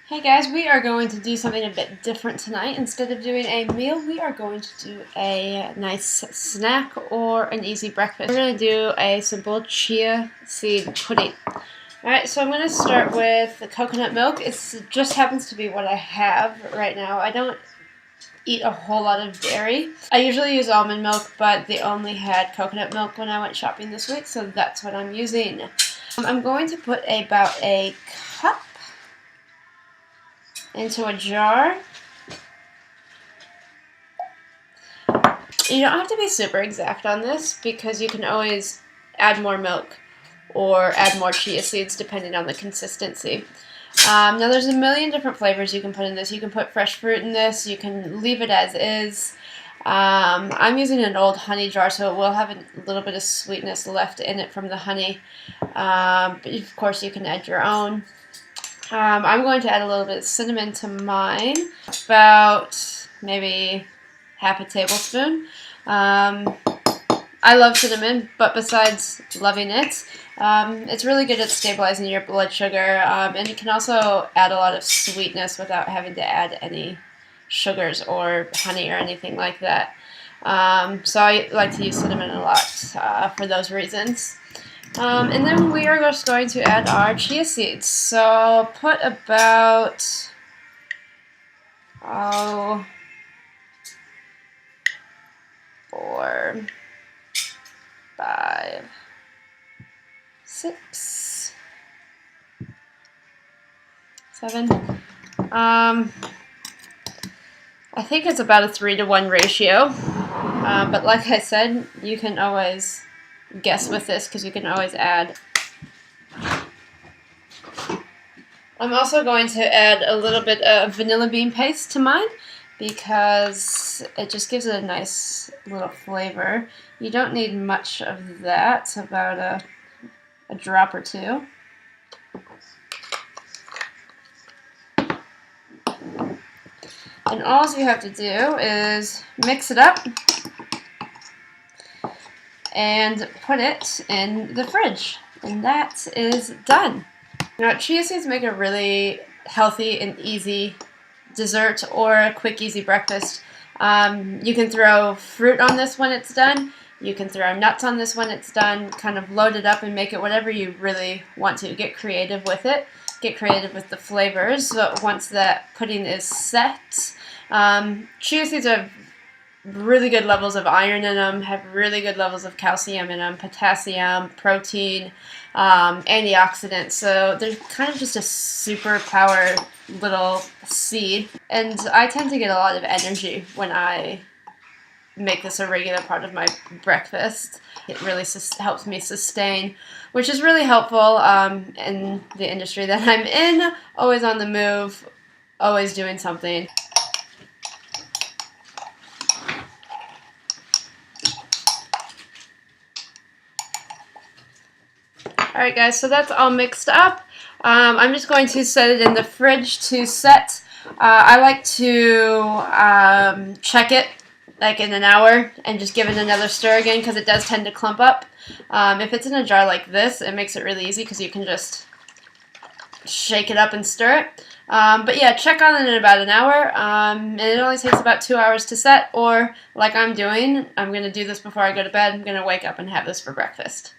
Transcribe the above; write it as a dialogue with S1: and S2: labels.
S1: Hey guys, we are going to do something a bit different tonight. Instead of doing a meal, we are going to do a nice snack or an easy breakfast. We're going to do a simple chia seed pudding. Alright, so I'm going to start with the coconut milk. It just happens to be what I have right now. I don't eat a whole lot of dairy. I usually use almond milk, but they only had coconut milk when I went shopping this week, so that's what I'm using. I'm going to put about a cup into a jar. You don't have to be super exact on this because you can always add more milk or add more chia seeds depending on the consistency. Now there's a million different flavors you can put in this. You can put fresh fruit in this, you can leave it as is. I'm using an old honey jar, so it will have a little bit of sweetness left in it from the honey, but of course you can add your own. I'm going to add a little bit of cinnamon to mine, about maybe half a tablespoon. I love cinnamon, but besides loving it, it's really good at stabilizing your blood sugar, and it can also add a lot of sweetness without having to add any sugars or honey or anything like that. So I like to use cinnamon a lot for those reasons. And then we are just going to add our chia seeds. So I'll put about, 4, 5, 6, 7. I think it's about a 3-to-1 ratio. But like I said, you can always guess with this because you can always add. I'm also going to add a little bit of vanilla bean paste to mine because it just gives it a nice little flavor. You don't need much of that, about a drop or two. And all you have to do is mix it up and put it in the fridge, and that is done. Now, chia seeds make a really healthy and easy dessert or a quick, easy breakfast. You can throw fruit on this when it's done. You can throw nuts on this when it's done. Kind of load it up and make it whatever you really want to. Get creative with it. Get creative with the flavors. So once that pudding is set, chia seeds are really good levels of iron in them, have really good levels of calcium in them, potassium, protein, antioxidants. So they're kind of just a superpower little seed. And I tend to get a lot of energy when I make this a regular part of my breakfast. It really helps me sustain, which is really helpful in the industry that I'm in. Always on the move, always doing something. Alright guys, so that's all mixed up. I'm just going to set it in the fridge to set. I like to check it like in an hour and just give it another stir again because it does tend to clump up. If it's in a jar like this, it makes it really easy because you can just shake it up and stir it. But yeah, check on it in about an hour, and it only takes about 2 hours to set, or like I'm doing, I'm going to do this before I go to bed. I'm going to wake up and have this for breakfast.